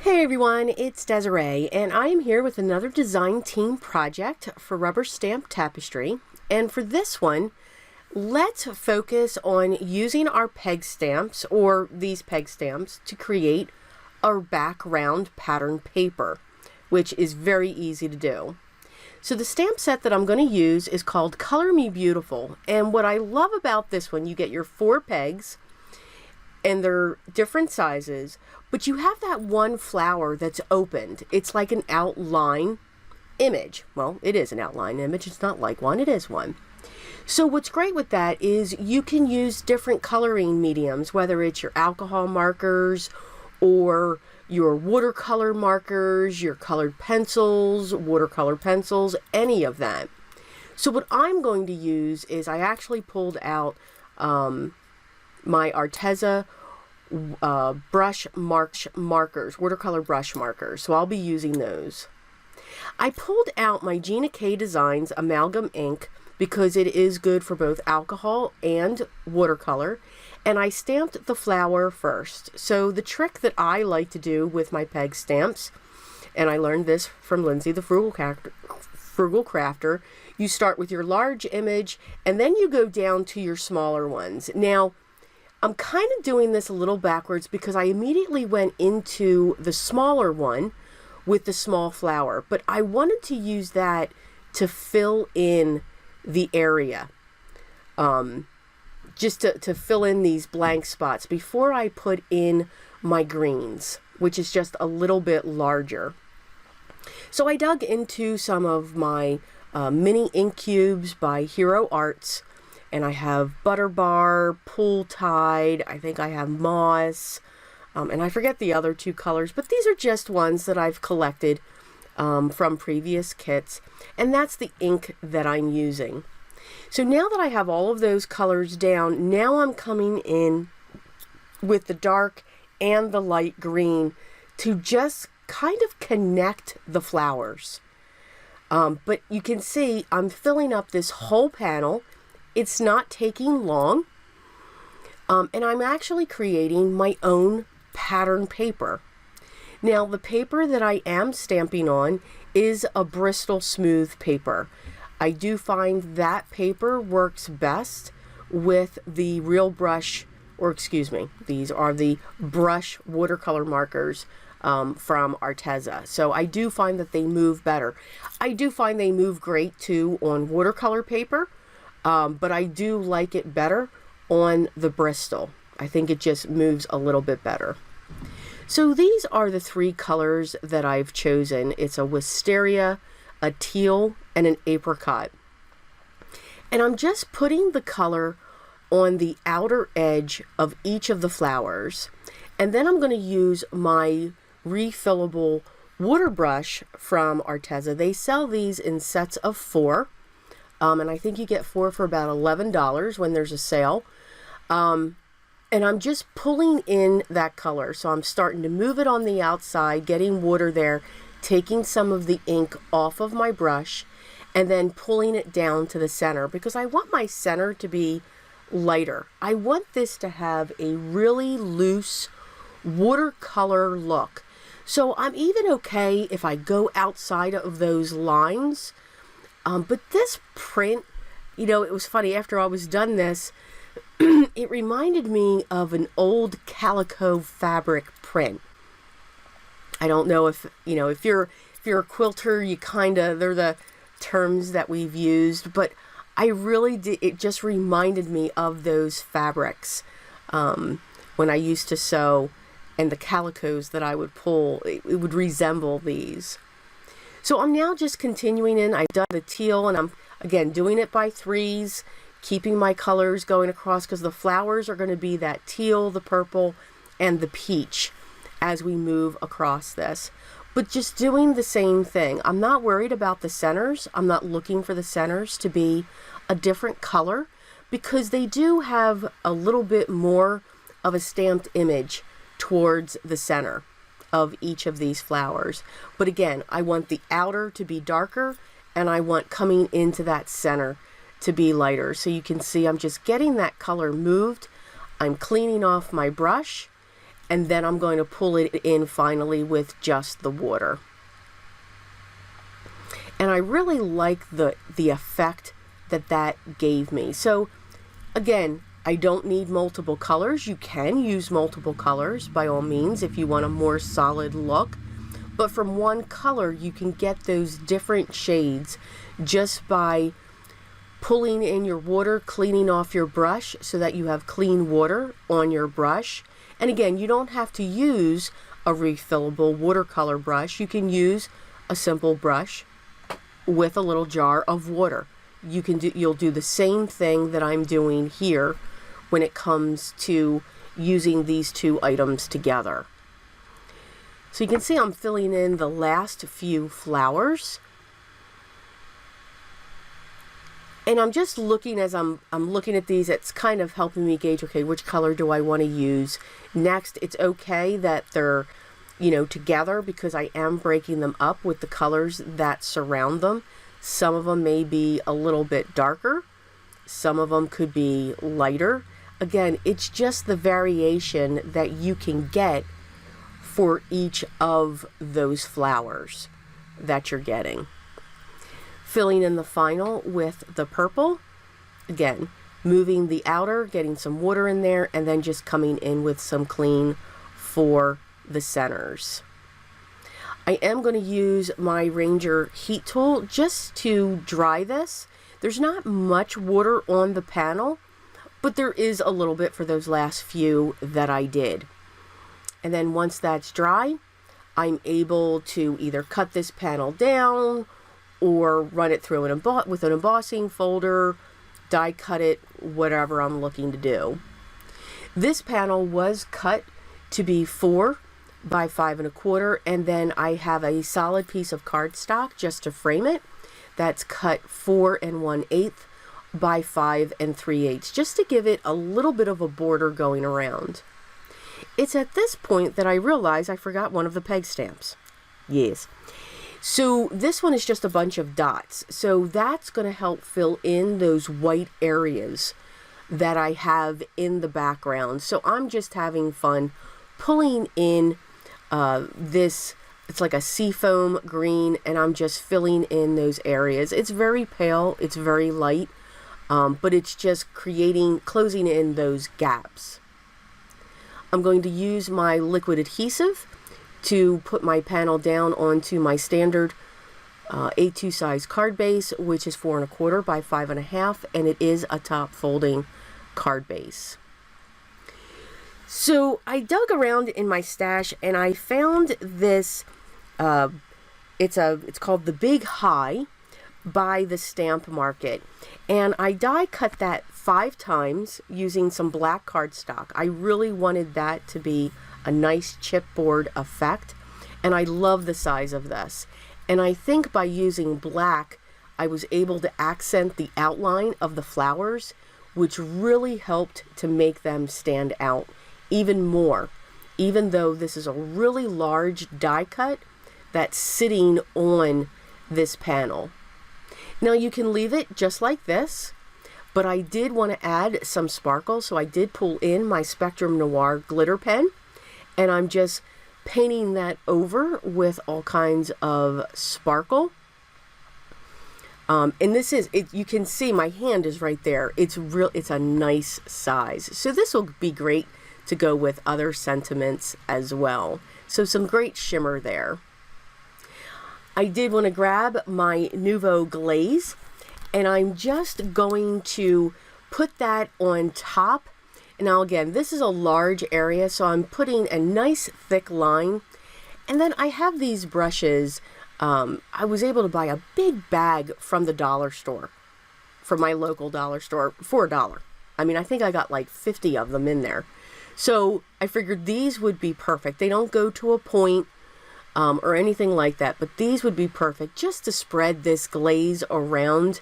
Hey everyone, it's Desiree, and I am here with another design team project for Rubber Stamp Tapestry. And for this one, let's focus on using our peg stamps, or these peg stamps, to create our background pattern paper, which is very easy to do. So the stamp set that I'm going to use is called Color Me Beautiful, and what I love about this one, you get your 4 pegs, and they're different sizes, but you have that one flower that's opened. It's like an outline image. Well, it is an outline image. It's not like one, it is one. So what's great with that is you can use different coloring mediums, whether it's your alcohol markers or your watercolor markers, your colored pencils, watercolor pencils, any of that. So what I'm going to use is I actually pulled out my Arteza brush markers, watercolor brush markers. So I'll be using those. I pulled out my Gina K Designs amalgam ink because it is good for both alcohol and watercolor. And I stamped the flower first. So the trick that I like to do with my peg stamps, and I learned this from Lindsay the Frugal Crafter, you start with your large image and then you go down to your smaller ones. Now, I'm kind of doing this a little backwards because I immediately went into the smaller one with the small flower, but I wanted to use that to fill in the area, just to fill in these blank spots before I put in my greens, which is just a little bit larger. So I dug into some of my mini ink cubes by Hero Arts, and I have Butter Bar, Pool Tide, I think I have Moss, and I forget the other 2 colors, but these are just ones that I've collected from previous kits, and that's the ink that I'm using. So now that I have all of those colors down, now I'm coming in with the dark and the light green to just kind of connect the flowers. But you can see I'm filling up this whole panel. It's not taking long, and I'm actually creating my own pattern paper. Now, the paper that I am stamping on is a Bristol smooth paper. I do find that paper works best with the real brush, or excuse me, these are the brush watercolor markers from Arteza. So I do find that they move better. I do find they move great too on watercolor paper. But I do like it better on the Bristol. I think it just moves a little bit better. So these are the 3 colors that I've chosen. It's a wisteria, a teal, and an apricot. And I'm just putting the color on the outer edge of each of the flowers. And then I'm going to use my refillable water brush from Arteza. They sell these in sets of 4. And I think you get 4 for about $11 when there's a sale. And I'm just pulling in that color. So I'm starting to move it on the outside, getting water there, taking some of the ink off of my brush, and then pulling it down to the center because I want my center to be lighter. I want this to have a really loose watercolor look. So I'm even okay if I go outside of those lines. But this print, you know, it was funny, after I was done this, it reminded me of an old calico fabric print. I don't know if, you know, if you're a quilter, you they're the terms that we've used, but I really did, it just reminded me of those fabrics when I used to sew, and the calicos that I would pull, it would resemble these. So I'm now just continuing in. I've done the teal, and I'm, again, doing it by 3s, keeping my colors going across because the flowers are going to be that teal, the purple, and the peach as we move across this. But just doing the same thing. I'm not worried about the centers. I'm not looking for the centers to be a different color because they do have a little bit more of a stamped image towards the center of each of these flowers. But again, I want the outer to be darker and I want coming into that center to be lighter. So you can see I'm just getting that color moved. I'm cleaning off my brush and then I'm going to pull it in finally with just the water. And I really like the effect that gave me. So again, I don't need multiple colors. You can use multiple colors by all means if you want a more solid look. But from one color, you can get those different shades just by pulling in your water, cleaning off your brush so that you have clean water on your brush. And again, you don't have to use a refillable watercolor brush. You can use a simple brush with a little jar of water. You'll do the same thing that I'm doing here when it comes to using these two items together. So you can see I'm filling in the last few flowers. And I'm just looking as I'm looking at these, it's kind of helping me gauge, okay, which color do I want to use next. It's okay that they're, together because I am breaking them up with the colors that surround them. Some of them may be a little bit darker. Some of them could be lighter. Again, it's just the variation that you can get for each of those flowers that you're getting. Filling in the final with the purple. Again, moving the outer, getting some water in there, and then just coming in with some clean for the centers. I am going to use my Ranger heat tool just to dry this. There's not much water on the panel, but there is a little bit for those last few that I did. And then once that's dry, I'm able to either cut this panel down or run it through with an embossing folder, die cut it, whatever I'm looking to do. This panel was cut to be 4 by 5 1/4, and then I have a solid piece of cardstock just to frame it. That's cut 4 1/8 by 5 3/8, just to give it a little bit of a border going around. It's at this point that I realize I forgot one of the peg stamps. Yes. So this one is just a bunch of dots. So that's going to help fill in those white areas that I have in the background. So I'm just having fun pulling in this, it's like a seafoam green, and I'm just filling in those areas. It's very pale, it's very light, but it's just closing in those gaps. I'm going to use my liquid adhesive to put my panel down onto my standard A2 size card base, which is 4 1/4 by 5 1/2, and it is a top folding card base. So I dug around in my stash and I found this, it's called the Big High by the Stamp Market, and I die cut that 5 times using some black cardstock. I really wanted that to be a nice chipboard effect, and I love the size of this. And I think by using black, I was able to accent the outline of the flowers, which really helped to make them stand out even more, even though this is a really large die cut that's sitting on this panel. Now you can leave it just like this, but I did want to add some sparkle, so I did pull in my Spectrum Noir glitter pen, and I'm just painting that over with all kinds of sparkle. And this is, you can see my hand is right there. It's a nice size. So this will be great to go with other sentiments as well. So some great shimmer there. I did want to grab my Nouveau Glaze, and I'm just going to put that on top. Now again, this is a large area, so I'm putting a nice thick line. And then I have these brushes. I was able to buy a big bag from the dollar store, from my local dollar store, for $1. I mean, I think I got like 50 of them in there. So I figured these would be perfect. They don't go to a point or anything like that, but these would be perfect just to spread this glaze around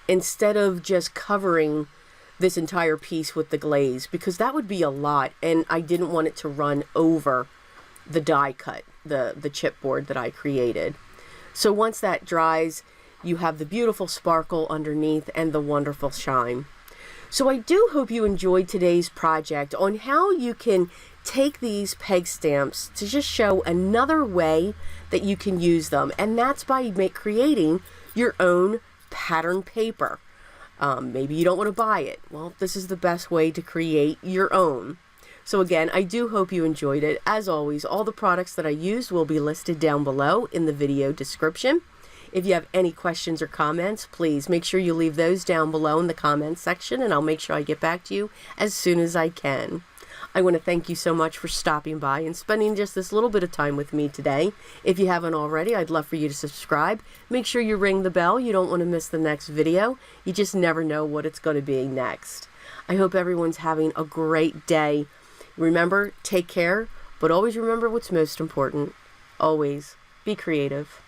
instead of just covering this entire piece with the glaze, because that would be a lot, and I didn't want it to run over the die cut, the chipboard that I created. So once that dries, you have the beautiful sparkle underneath and the wonderful shine. So I do hope you enjoyed today's project on how you can take these peg stamps to just show another way that you can use them, and that's by creating your own pattern paper. Maybe you don't want to buy it. Well, this is the best way to create your own. So again, I do hope you enjoyed it. As always, all the products that I used will be listed down below in the video description. If you have any questions or comments, please make sure you leave those down below in the comments section, and I'll make sure I get back to you as soon as I can. I want to thank you so much for stopping by and spending just this little bit of time with me today. If you haven't already, I'd love for you to subscribe. Make sure you ring the bell. You don't want to miss the next video. You just never know what it's going to be next. I hope everyone's having a great day. Remember, take care, but always remember what's most important. Always be creative.